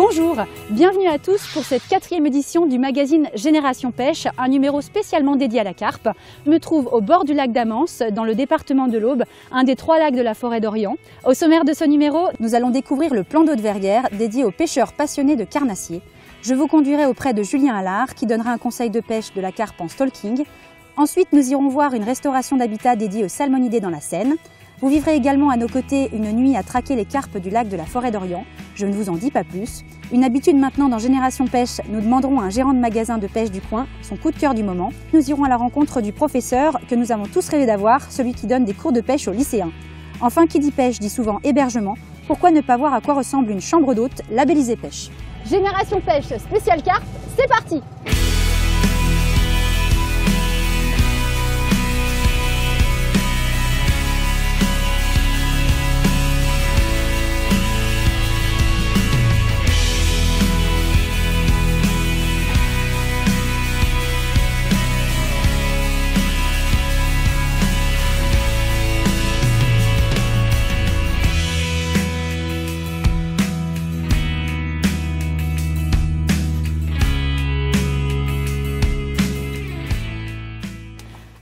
Bonjour, bienvenue à tous pour cette 4e édition du magazine Génération Pêche, un numéro spécialement dédié à la carpe. Je me trouve au bord du lac d'Amance, dans le département de l'Aube, un des 3 lacs de la forêt d'Orient. Au sommaire de ce numéro, nous allons découvrir le plan d'eau de Verrières dédié aux pêcheurs passionnés de carnassiers. Je vous conduirai auprès de Julien Allard qui donnera un conseil de pêche de la carpe en stalking. Ensuite, nous irons voir une restauration d'habitat dédiée aux salmonidés dans la Seine. Vous vivrez également à nos côtés une nuit à traquer les carpes du lac de la forêt d'Orient. Je ne vous en dis pas plus. Une habitude maintenant dans Génération Pêche, nous demanderons à un gérant de magasin de pêche du coin son coup de cœur du moment. Nous irons à la rencontre du professeur que nous avons tous rêvé d'avoir, celui qui donne des cours de pêche aux lycéens. Enfin, qui dit pêche dit souvent hébergement. Pourquoi ne pas voir à quoi ressemble une chambre d'hôte labellisée pêche? Génération Pêche spéciale carpe, c'est parti!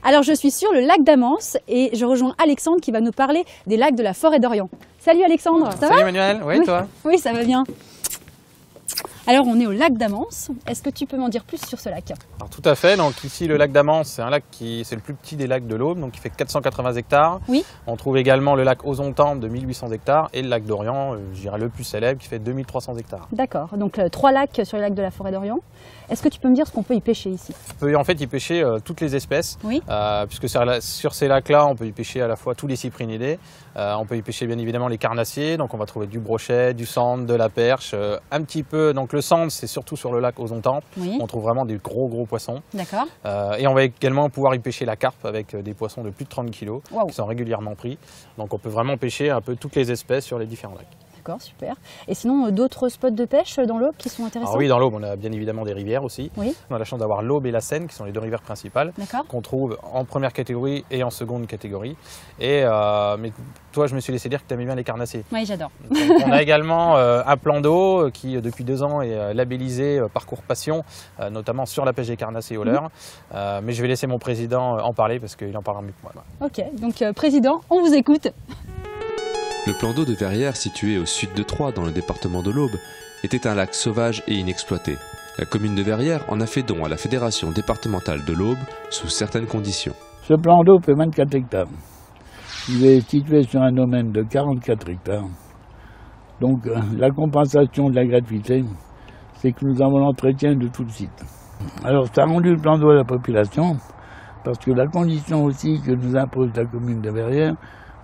Alors je suis sur le lac d'Amance et je rejoins Alexandre qui va nous parler des lacs de la forêt d'Orient. Salut Alexandre, ça va? Salut Emmanuel, oui, toi? Oui, ça va bien. Alors on est au lac d'Amance, est-ce que tu peux m'en dire plus sur ce lac? Alors, tout à fait, donc ici le lac d'Amance, c'est un lac c'est le plus petit des lacs de l'Aube, donc il fait 480 hectares. Oui. On trouve également le lac Ozontemps de 1800 hectares et le lac d'Orient, je dirais le plus célèbre, qui fait 2300 hectares. D'accord, donc 3 lacs sur le lac de la forêt d'Orient. Est-ce que tu peux me dire ce qu'on peut y pêcher ici? On peut en fait y pêcher toutes les espèces, oui. Puisque sur ces lacs-là, on peut y pêcher à la fois tous les cyprinidés, on peut y pêcher bien évidemment les carnassiers, donc on va trouver du brochet, du sandre, de la perche, un petit peu, donc le sandre c'est surtout sur le lac Ozontemps, oui. On trouve vraiment des gros poissons. D'accord. Et on va également pouvoir y pêcher la carpe avec des poissons de plus de 30 kg, wow. Qui sont régulièrement pris, donc on peut vraiment pêcher un peu toutes les espèces sur les différents lacs. D'accord, super. Et sinon, d'autres spots de pêche dans l'Aube qui sont intéressants? Alors oui, dans l'Aube, on a bien évidemment des rivières aussi. Oui. On a la chance d'avoir l'Aube et la Seine, qui sont les 2 rivières principales, qu'on trouve en première catégorie et en seconde catégorie. Et, mais toi, je me suis laissé dire que tu aimais bien les carnassiers. Oui, j'adore. On a également un plan d'eau qui, depuis 2 ans, est labellisé Parcours Passion, notamment sur la pêche des carnassiers au leurre. Mais je vais laisser mon président en parler parce qu'il en parlera mieux que moi. Ok, donc président, on vous écoute. Le plan d'eau de Verrières, situé au sud de Troyes, dans le département de l'Aube, était un lac sauvage et inexploité. La commune de Verrières en a fait don à la Fédération départementale de l'Aube sous certaines conditions. Ce plan d'eau fait 24 hectares. Il est situé sur un domaine de 44 hectares. Donc la compensation de la gratuité, c'est que nous avons l'entretien de tout le site. Alors ça a rendu le plan d'eau à la population, parce que la condition aussi que nous impose la commune de Verrières,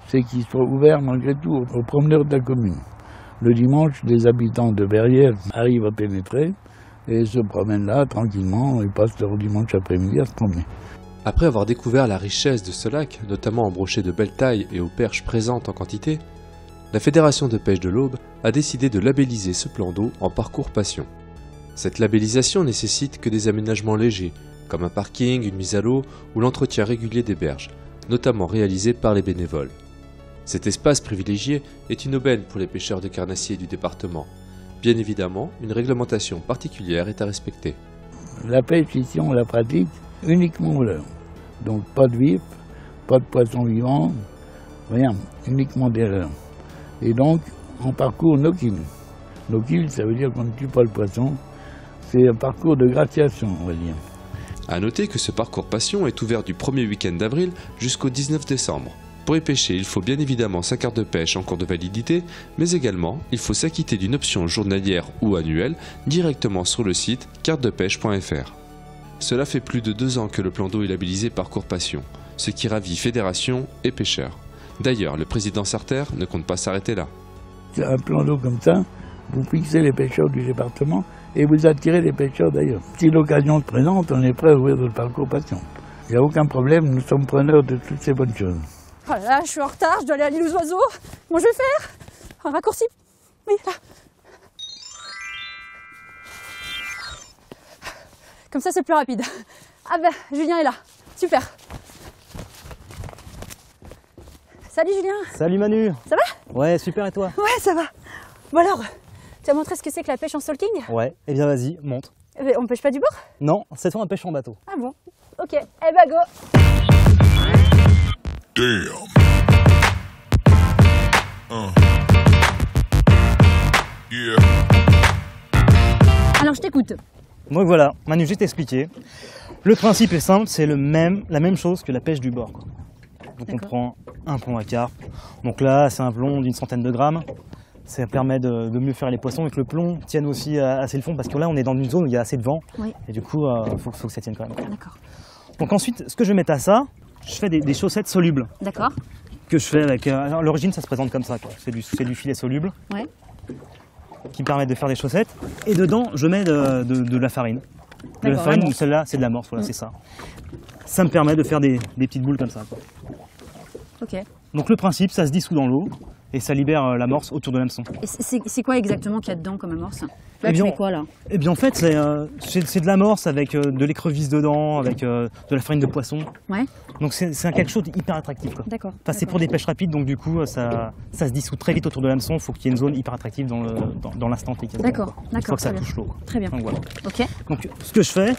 c'est qu'il soit ouvert malgré tout aux promeneurs de la commune. Le dimanche, les habitants de Verrières arrivent à pénétrer et se promènent là tranquillement et passent leur dimanche après-midi à se promener. Après avoir découvert la richesse de ce lac, notamment en brochets de belle taille et aux perches présentes en quantité, la Fédération de pêche de l'Aube a décidé de labelliser ce plan d'eau en parcours passion. Cette labellisation nécessite que des aménagements légers, comme un parking, une mise à l'eau ou l'entretien régulier des berges, notamment réalisé par les bénévoles. Cet espace privilégié est une aubaine pour les pêcheurs de carnassiers du département. Bien évidemment, une réglementation particulière est à respecter. La pêche ici, on la pratique uniquement au leurre. Donc pas de vif, pas de poissons vivants, rien, uniquement des leurres. Et donc, en parcours no-kill. No-kill, ça veut dire qu'on ne tue pas le poisson. C'est un parcours de graciation, on va dire. A noter que ce parcours passion est ouvert du 1er week-end d'avril jusqu'au 19 décembre. Pour y pêcher, il faut bien évidemment sa carte de pêche en cours de validité, mais également, il faut s'acquitter d'une option journalière ou annuelle directement sur le site cartedepêche.fr. Cela fait plus de 2 ans que le plan d'eau est labellisé Parcours Passion, ce qui ravit fédération et pêcheurs. D'ailleurs, le président Sarter ne compte pas s'arrêter là. Un plan d'eau comme ça, vous fixez les pêcheurs du département et vous attirez les pêcheurs d'ailleurs. Si l'occasion se présente, on est prêt à ouvrir le Parcours Passion. Il n'y a aucun problème, nous sommes preneurs de toutes ces bonnes choses. Oh là là, je suis en retard, je dois aller à l'île aux oiseaux. Comment je vais faire? Un raccourci? Oui, là. Comme ça, c'est plus rapide. Ah ben, Julien est là. Super. Salut Julien. Salut Manu. Ça va? Ouais, super, et toi? Ouais, ça va. Bon alors, Tu vas montrer ce que c'est que la pêche en stalking? Ouais, et bien vas-y, monte. On pêche pas du bord? Non, c'est toi un pêche en bateau. Ah bon? Ok, eh bah go! Damn. Yeah. Alors je t'écoute. Donc voilà, Manu, je vais t'expliquer. Le principe est simple, c'est la même chose que la pêche du bord, quoi. Donc on prend un plomb à carpe. Donc là, c'est un plomb d'une centaine de grammes. Ça permet de mieux faire les poissons et que le plomb tienne aussi assez le fond, parce que là, on est dans une zone où il y a assez de vent. Oui. Et du coup, faut que ça tienne quand même. D'accord. Donc ensuite, ce que je vais mettre à ça, je fais des chaussettes solubles. D'accord. Que je fais avec... à l'origine, ça se présente comme ça, quoi. C'est du filet soluble. Ouais. Qui permet de faire des chaussettes. Et dedans, je mets de la farine. De la farine, celle-là, c'est de l'amorce, voilà, c'est ça. Ça me permet de faire des petites boules comme ça, quoi. Ok. Donc le principe, ça se dissout dans l'eau et ça libère l'amorce autour de l'hameçon. Et c'est quoi exactement qu'il y a dedans comme amorce? Là, Eh bien, tu mets quoi là? Eh bien en fait, c'est de l'amorce avec de l'écrevisse dedans, avec de la farine de poisson. Ouais. Donc c'est quelque chose d'hyper attractif, quoi. D'accord. Enfin, c'est pour des pêches rapides, donc du coup, ça se dissout très vite autour de l'hameçon. Il faut qu'il y ait une zone hyper attractive dans l'instant T. D'accord, Il faut que ça très touche l'eau, quoi. Très bien. Donc voilà. Ok. Donc ce que je fais,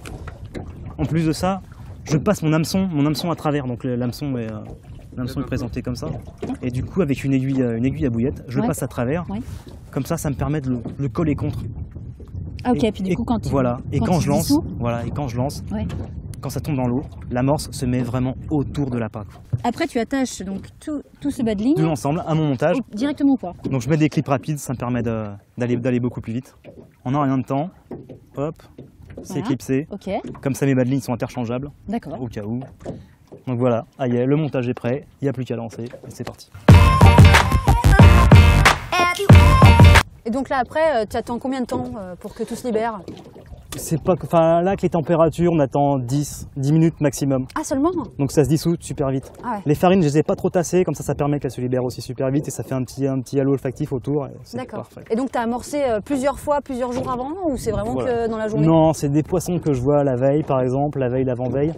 en plus de ça, je passe mon hameçon à travers. Donc l'hameçon est présenté comme ça. Et du coup, avec une aiguille à bouillette, je le passe à travers. Ouais. Comme ça me permet de le coller contre. Ah ok, puis du coup quand voilà. Et quand je lance, voilà, ouais. Quand ça tombe dans l'eau, l'amorce se met vraiment autour de l'appât. Après tu attaches donc tout ce bas de ligne Tout l'ensemble à mon montage. directement ou quoi? Donc je mets des clips rapides, ça me permet d'aller beaucoup plus vite. En un rien de temps, hop, c'est clipsé. Ok. Comme ça mes bas de ligne sont interchangeables. D'accord. Au cas où. Donc voilà, le montage est prêt, il n'y a plus qu'à lancer, et c'est parti. Et donc là après, tu attends combien de temps pour que tout se libère? C'est pas, enfin là avec les températures, on attend 10 minutes maximum. Ah seulement? Donc ça se dissout super vite. Ah ouais. Les farines, je les ai pas trop tassées, comme ça permet qu'elles se libèrent aussi super vite et ça fait un petit halo olfactif autour. D'accord. Parfait. Et donc tu as amorcé plusieurs fois, plusieurs jours avant, ou c'est vraiment que dans la journée? Non, c'est des poissons que je vois la veille par exemple, la veille, l'avant-veille.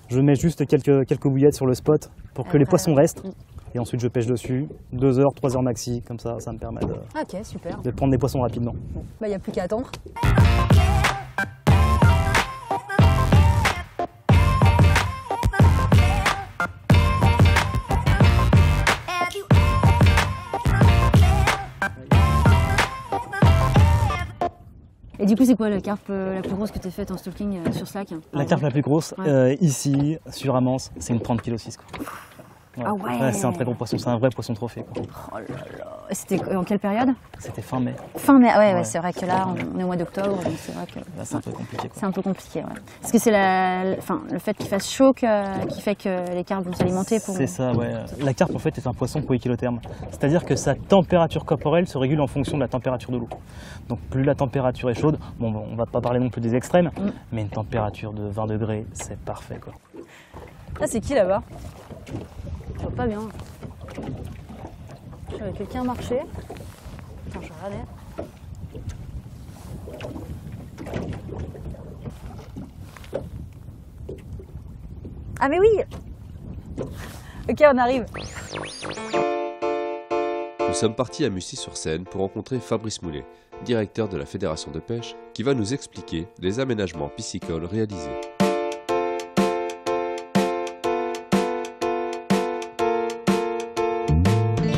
Je mets juste quelques bouillettes sur le spot pour que les poissons restent. Et ensuite je pêche dessus, 2 heures, 3 heures maxi, comme ça me permet Ok, super. de prendre des poissons rapidement. Bon, bah il n'y a plus qu'à attendre. Et du coup, c'est quoi la carpe la plus grosse que tu as faite en stalking sur Slack? La carpe la plus grosse, ici, sur Amance, c'est une 30 kg 6. Ah ouais. C'est un très gros poisson, c'est un vrai poisson trophée, quoi. Oh là là. Et c'était en quelle période? C'était fin mai. Fin mai, ouais. C'est vrai que là, on est au mois d'octobre, donc c'est vrai que Là, c'est un peu compliqué, quoi. c'est un peu compliqué. Ouais. Est-ce que c'est le fait qu'il fasse chaud qui fait que les carpes vont s'alimenter pour... C'est ça, ouais. La carpe, en fait, est un poisson poikilotherme. C'est-à-dire que sa température corporelle se régule en fonction de la température de l'eau. Donc plus la température est chaude, bon, on va pas parler non plus des extrêmes, mais une température de 20 degrés, c'est parfait, quoi. Ah, c'est qui là-bas? Je vois pas bien. J'avais quelqu'un marché. Attends, je vais regarder. Ah mais oui. Ok, on arrive. Nous sommes partis à Mussy-sur-Seine pour rencontrer Fabrice Moulet, directeur de la Fédération de pêche, qui va nous expliquer les aménagements piscicoles réalisés.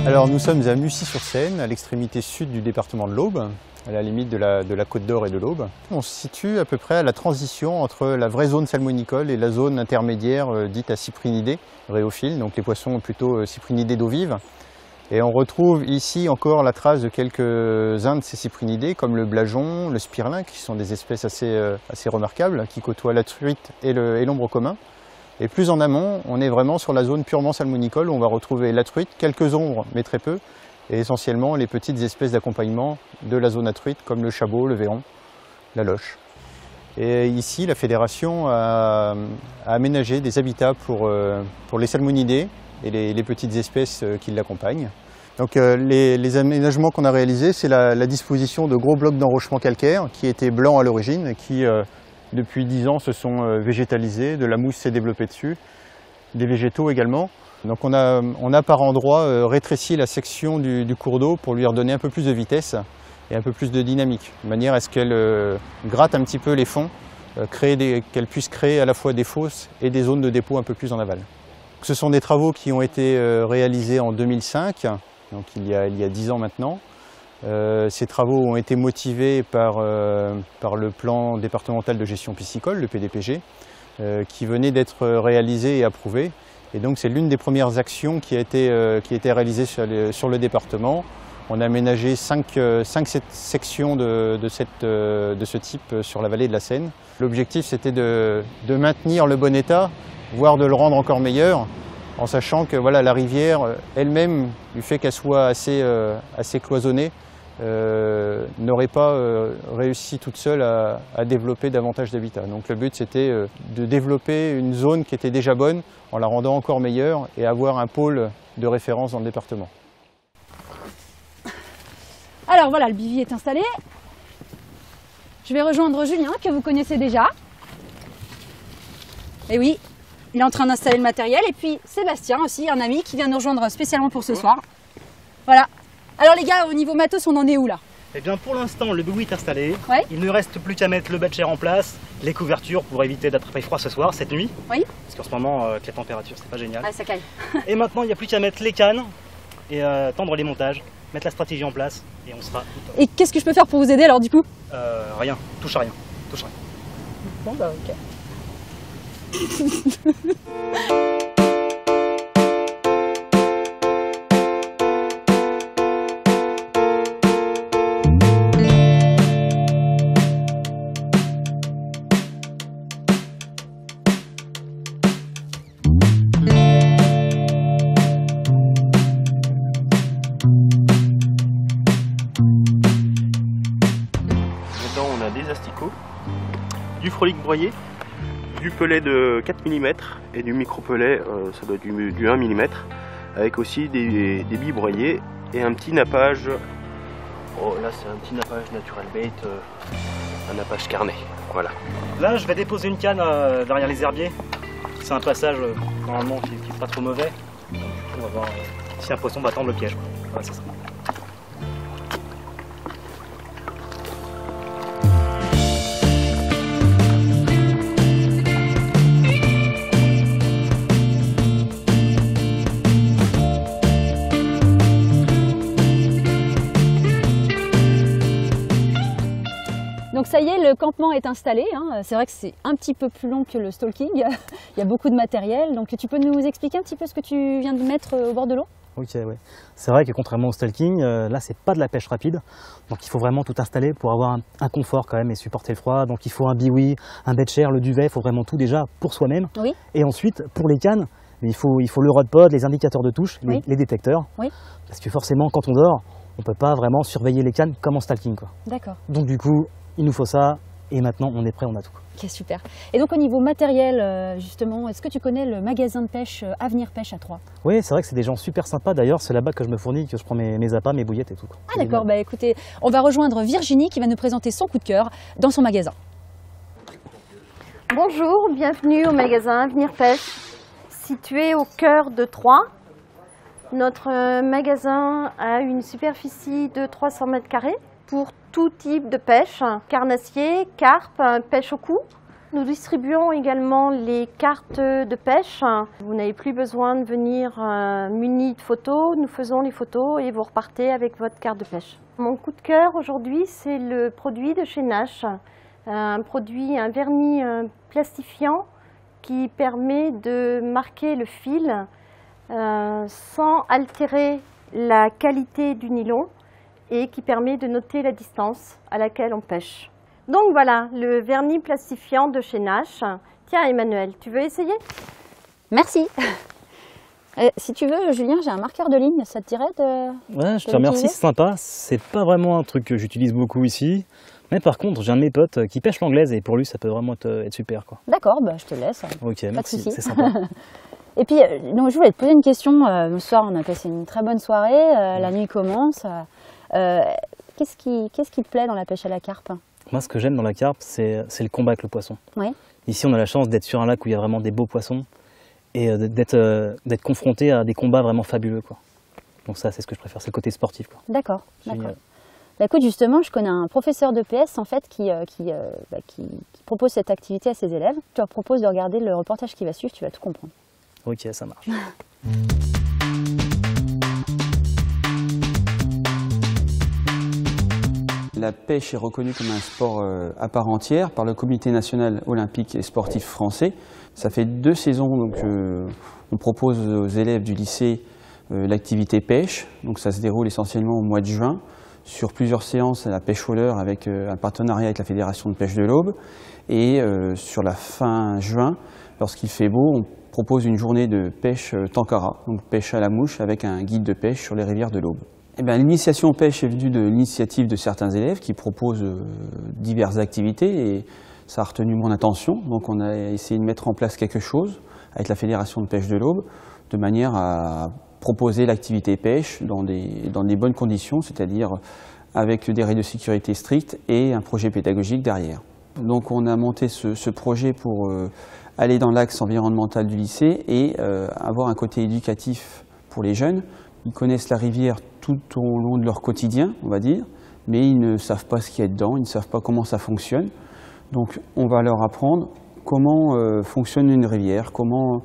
Alors nous sommes à Mussy-sur-Seine, à l'extrémité sud du département de l'Aube, à la limite de la Côte d'Or et de l'Aube. On se situe à peu près à la transition entre la vraie zone salmonicole et la zone intermédiaire dite à cyprinidés, rhéophiles, donc les poissons plutôt cyprinidés d'eau vive. Et on retrouve ici encore la trace de quelques-uns de ces cyprinidés, comme le blajon, le spirlin, qui sont des espèces assez remarquables, qui côtoient la truite et l'ombre commun. Et plus en amont, on est vraiment sur la zone purement salmonicole où on va retrouver la truite, quelques ombres, mais très peu, et essentiellement les petites espèces d'accompagnement de la zone à truite, comme le chabot, le véron, la loche. Et ici, la fédération a aménagé des habitats pour les salmonidés et les petites espèces qui l'accompagnent. Donc les aménagements qu'on a réalisés, c'est la disposition de gros blocs d'enrochement calcaire qui étaient blancs à l'origine et qui depuis 10 ans se sont végétalisés, de la mousse s'est développée dessus, des végétaux également. Donc on a par endroits rétréci la section du cours d'eau pour lui redonner un peu plus de vitesse et un peu plus de dynamique, de manière à ce qu'elle gratte un petit peu les fonds, qu'elle puisse créer à la fois des fosses et des zones de dépôt un peu plus en aval. Ce sont des travaux qui ont été réalisés en 2005, donc il y a 10 ans maintenant. Ces travaux ont été motivés par le plan départemental de gestion piscicole, le PDPG, qui venait d'être réalisé et approuvé. Et donc c'est l'une des premières actions qui a été réalisée sur le département. On a aménagé 5 sections de ce type sur la vallée de la Seine. L'objectif c'était de maintenir le bon état, voire de le rendre encore meilleur, en sachant que voilà, la rivière elle-même, du fait qu'elle soit assez cloisonnée, n'aurait pas réussi toute seule à développer davantage d'habitats. Donc le but c'était de développer une zone qui était déjà bonne en la rendant encore meilleure et avoir un pôle de référence dans le département. Alors voilà, le bivy est installé. Je vais rejoindre Julien, que vous connaissez déjà. Et oui, il est en train d'installer le matériel. Et puis Sébastien aussi, un ami qui vient nous rejoindre spécialement pour ce soir. Voilà. Alors les gars, au niveau matos, on en est où là? Eh bien pour l'instant, le bivouac est installé. Ouais. Il ne reste plus qu'à mettre le bâcher en place, les couvertures pour éviter d'attraper froid ce soir, cette nuit. Oui. Parce qu'en ce moment, avec la température, c'est pas génial. Ah, ça caille. Et maintenant, il n'y a plus qu'à mettre les cannes et tendre les montages, mettre la stratégie en place et on sera tout top. Et qu'est-ce que je peux faire pour vous aider alors du coup? Rien, touche à rien, touche à rien. Bon bah ok. On a des asticots, du frolic broyé, du pelet de 4 mm et du micro-pelet, ça doit être du 1 mm, avec aussi des billes broyées et un petit nappage. Oh là c'est un petit nappage natural bait, un nappage carnet, voilà. Là je vais déposer une canne derrière les herbiers. C'est un passage normalement qui n'est pas trop mauvais. Donc, on va voir si un poisson va tendre le piège. Voilà, c'est ça. Donc ça y est, le campement est installé. Hein. C'est vrai que c'est un petit peu plus long que le stalking. Il y a beaucoup de matériel. Donc tu peux nous expliquer un petit peu ce que tu viens de mettre au bord de l'eau? Ok, ouais. C'est vrai que contrairement au stalking, là c'est pas de la pêche rapide. Donc il faut vraiment tout installer pour avoir un confort quand même et supporter le froid. Donc il faut un biwi, un beach-chair, le duvet, il faut vraiment tout déjà pour soi-même. Oui. Et ensuite, pour les cannes, il faut le rod pod, les indicateurs de touche, Oui. les détecteurs. Oui. Parce que forcément, quand on dort, on peut pas vraiment surveiller les cannes comme en stalking, quoi. D'accord. Donc du coup, il nous faut ça, et maintenant on est prêt, on a tout. Ok, super. Et donc au niveau matériel, justement, est-ce que tu connais le magasin de pêche Avenir Pêche à Troyes? Oui, c'est vrai que c'est des gens super sympas. D'ailleurs, c'est là-bas que je me fournis, que je prends mes appâts, mes bouillettes et tout, quoi. Ah d'accord, bah écoutez, on va rejoindre Virginie qui va nous présenter son coup de cœur dans son magasin. Bonjour, bienvenue au magasin Avenir Pêche, situé au cœur de Troyes. Notre magasin a une superficie de 300 mètres carrés pour tout type de pêche, carnassier, carpe, pêche au cou. Nous distribuons également les cartes de pêche. Vous n'avez plus besoin de venir muni de photos, nous faisons les photos et vous repartez avec votre carte de pêche. Mon coup de cœur aujourd'hui, c'est le produit de chez Nash, un vernis plastifiant qui permet de marquer le fil sans altérer la qualité du nylon et qui permet de noter la distance à laquelle on pêche. Donc voilà, le vernis plastifiant de chez Nash. Tiens Emmanuel, tu veux essayer? Merci. Si tu veux, Julien, j'ai un marqueur de ligne, ça te dirait de... Ouais, je te remercie, c'est sympa. C'est pas vraiment un truc que j'utilise beaucoup ici. Mais par contre, j'ai un de mes potes qui pêche l'anglaise et pour lui, ça peut vraiment être super, quoi. D'accord, bah, je te laisse. Ok, Pas merci, de souci. c'est sympa. Et puis, donc, je voulais te poser une question. Ce soir, on a passé une très bonne soirée. La nuit commence. Qu'est-ce qui te plaît dans la pêche à la carpe? Moi, ce que j'aime dans la carpe, c'est le combat avec le poisson. Ouais. Ici, on a la chance d'être sur un lac où il y a vraiment des beaux poissons et d'être confronté à des combats vraiment fabuleux, quoi. Donc ça, c'est ce que je préfère, c'est le côté sportif, quoi. D'accord, Génial. d'accord. Bah, écoute, justement, je connais un professeur de PS en fait, qui propose cette activité à ses élèves. Je leur propose de regarder le reportage qui va suivre, tu vas tout comprendre. Ok, ça marche. La pêche est reconnue comme un sport à part entière par le Comité national olympique et sportif français. Ça fait 2 saisons on propose aux élèves du lycée l'activité pêche. Donc ça se déroule essentiellement au mois de juin sur plusieurs séances à la pêche au leurre avec un partenariat avec la Fédération de pêche de l'Aube. Et sur la fin juin, lorsqu'il fait beau, on propose une journée de pêche Tankara, donc pêche à la mouche avec un guide de pêche sur les rivières de l'Aube. L'initiation pêche est venue de l'initiative de certains élèves qui proposent diverses activités et ça a retenu mon attention. Donc on a essayé de mettre en place quelque chose avec la Fédération de pêche de l'Aube de manière à proposer l'activité pêche dans des bonnes conditions, c'est-à-dire avec des règles de sécurité strictes et un projet pédagogique derrière. Donc on a monté ce projet pour aller dans l'axe environnemental du lycée et avoir un côté éducatif pour les jeunes. Ils connaissent la rivière tout au long de leur quotidien, on va dire, mais ils ne savent pas ce qu'il y a dedans, ils ne savent pas comment ça fonctionne. Donc on va leur apprendre comment fonctionne une rivière, comment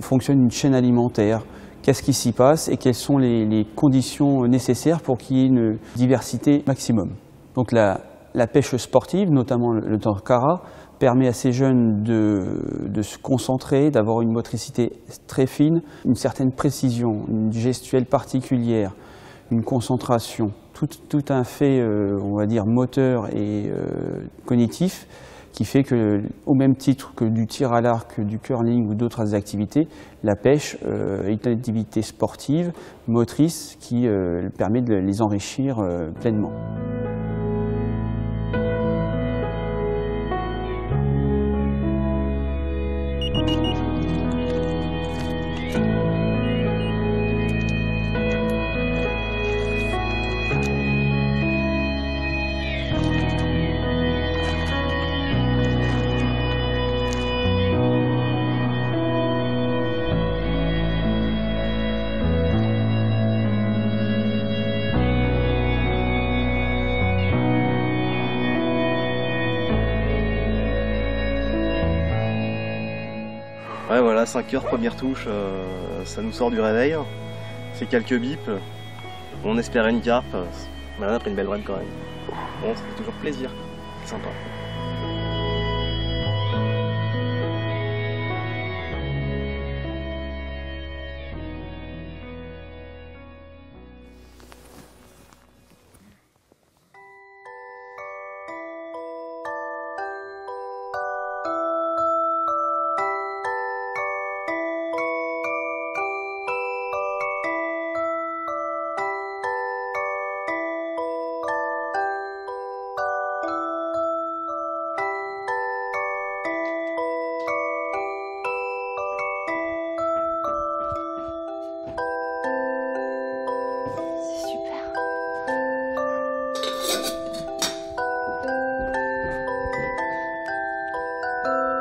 fonctionne une chaîne alimentaire, qu'est-ce qui s'y passe et quelles sont les conditions nécessaires pour qu'il y ait une diversité maximum. Donc la pêche sportive, notamment le Tankara, permet à ces jeunes de se concentrer, d'avoir une motricité très fine, une certaine précision, une gestuelle particulière, une concentration, tout un fait, on va dire, moteur et cognitif, qui fait que, au même titre que du tir à l'arc, du curling ou d'autres activités, la pêche est une activité sportive, motrice, qui permet de les enrichir pleinement. Ouais, voilà, 5 heures, première touche, ça nous sort du réveil. C'est quelques bips. On espérait une carpe. Mais on a pris une belle run quand même. Bon, ça fait toujours plaisir. C'est sympa.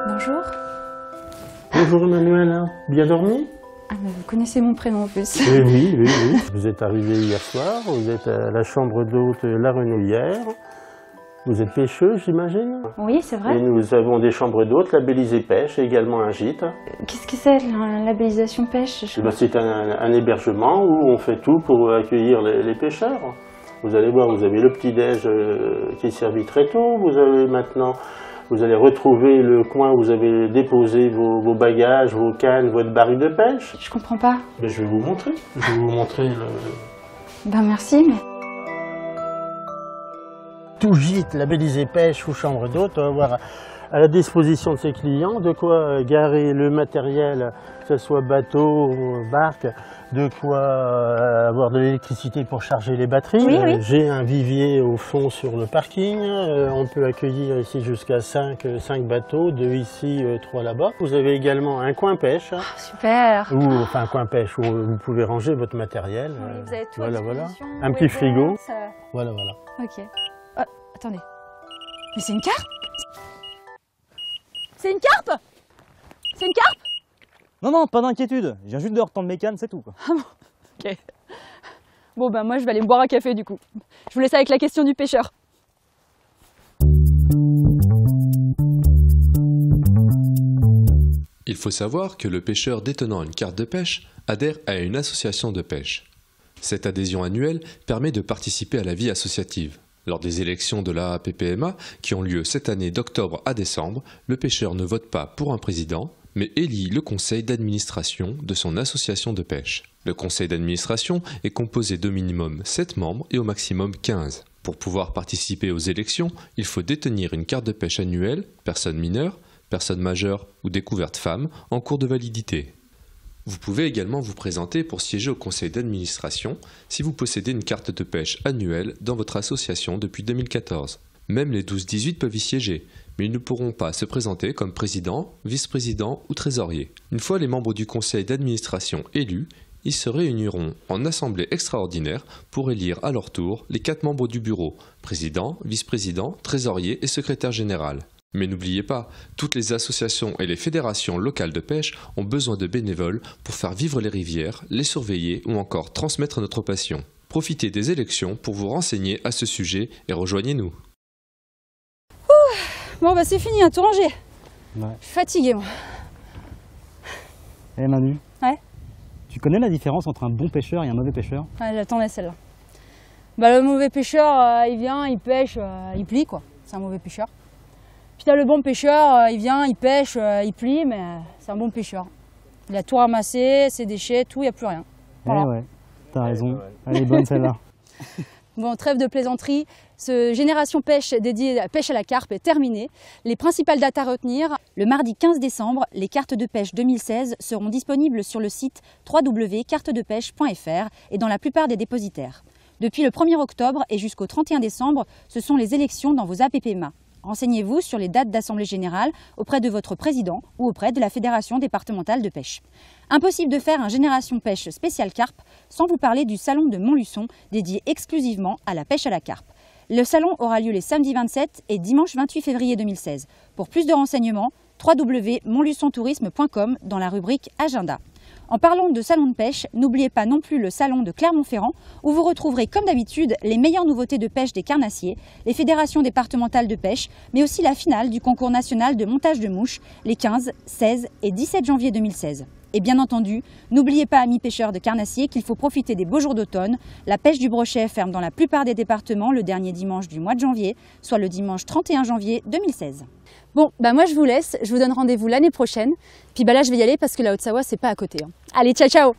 Bonjour. Bonjour Emmanuel, bien dormi? Ah, mais vous connaissez mon prénom en plus. Oui. Vous êtes arrivé hier soir, vous êtes à la chambre d'hôte La Renouillère. Vous êtes pêcheuse, j'imagine? Oui, c'est vrai. Et nous avons des chambres d'hôtes labellisées pêche et également un gîte. Qu'est-ce que c'est, la labellisation pêche? C'est un hébergement où on fait tout pour accueillir les pêcheurs. Vous allez voir, vous avez le petit-déj qui est servi très tôt. Vous allez retrouver le coin où vous avez déposé vos bagages, vos cannes, votre baril de pêche. Je comprends pas. Mais je vais vous montrer. Je vais vous montrer le... Ben merci, mais... Tout gîte labellisé pêche ou chambre d'hôte doit avoir à la disposition de ses clients de quoi garer le matériel, que ce soit bateau ou barque, de quoi avoir de l'électricité pour charger les batteries. Oui. J'ai un vivier au fond sur le parking. On peut accueillir ici jusqu'à 5 bateaux, 2 ici, 3 là-bas. Vous avez également un coin pêche. Oh, super. Enfin un coin pêche où vous pouvez ranger votre matériel. Oui, vous avez tout voilà. Un Oui, petit frigo. ça... Voilà. Ok. Attendez. Mais c'est une carpe? C'est une carpe? C'est une carpe? Non, pas d'inquiétude. Je viens juste de retendre mes cannes, c'est tout, quoi. Ah bon. Ok. Bon ben moi je vais aller me boire un café du coup. Je vous laisse avec la question du pêcheur. Il faut savoir que le pêcheur détenant une carte de pêche adhère à une association de pêche. Cette adhésion annuelle permet de participer à la vie associative. Lors des élections de la APPMA, qui ont lieu cette année d'octobre à décembre, le pêcheur ne vote pas pour un président, mais élit le conseil d'administration de son association de pêche. Le conseil d'administration est composé d'au minimum 7 membres et au maximum 15. Pour pouvoir participer aux élections, il faut détenir une carte de pêche annuelle, personne mineure, personne majeure ou découverte femme, en cours de validité. Vous pouvez également vous présenter pour siéger au conseil d'administration si vous possédez une carte de pêche annuelle dans votre association depuis 2014. Même les 12-18 peuvent y siéger, mais ils ne pourront pas se présenter comme président, vice-président ou trésorier. Une fois les membres du conseil d'administration élus, ils se réuniront en assemblée extraordinaire pour élire à leur tour les 4 membres du bureau, président, vice-président, trésorier et secrétaire général. Mais n'oubliez pas, toutes les associations et les fédérations locales de pêche ont besoin de bénévoles pour faire vivre les rivières, les surveiller ou encore transmettre notre passion. Profitez des élections pour vous renseigner à ce sujet et rejoignez-nous. Bon bah c'est fini, hein, tout rangé. Ouais. Je suis fatiguée moi. Eh Manu. Ouais. Tu connais la différence entre un bon pêcheur et un mauvais pêcheur? Ouais, j'attendais celle-là. Bah le mauvais pêcheur, il vient, il pêche, il plie quoi. C'est un mauvais pêcheur. Puis t'as le bon pêcheur, il vient, il pêche, il plie, mais c'est un bon pêcheur. Il a tout ramassé, ses déchets, tout, il n'y a plus rien. Voilà. Eh ouais, t'as raison. Elle est bonne celle-là. Bon, trêve de plaisanterie, ce Génération Pêche dédié à pêche à la carpe est terminé. Les principales dates à retenir, le mardi 15 décembre, les cartes de pêche 2016 seront disponibles sur le site www.cartedepêche.fr et dans la plupart des dépositaires. Depuis le 1er octobre et jusqu'au 31 décembre, ce sont les élections dans vos APPMA. Renseignez-vous sur les dates d'assemblée générale auprès de votre président ou auprès de la Fédération départementale de pêche. Impossible de faire un Génération Pêche spécial carpe sans vous parler du salon de Montluçon dédié exclusivement à la pêche à la carpe. Le salon aura lieu les samedis 27 et dimanche 28 février 2016. Pour plus de renseignements, www.montluçontourisme.com dans la rubrique Agenda. En parlant de salon de pêche, n'oubliez pas non plus le salon de Clermont-Ferrand où vous retrouverez comme d'habitude les meilleures nouveautés de pêche des carnassiers, les fédérations départementales de pêche, mais aussi la finale du concours national de montage de mouches les 15, 16 et 17 janvier 2016. Et bien entendu, n'oubliez pas, amis pêcheurs de carnassiers, qu'il faut profiter des beaux jours d'automne. La pêche du brochet ferme dans la plupart des départements le dernier dimanche du mois de janvier, soit le dimanche 31 janvier 2016. Bon, bah moi je vous laisse, je vous donne rendez-vous l'année prochaine. Puis bah là je vais y aller parce que la Haute-Savoie c'est pas à côté. Hein. Allez, ciao ciao!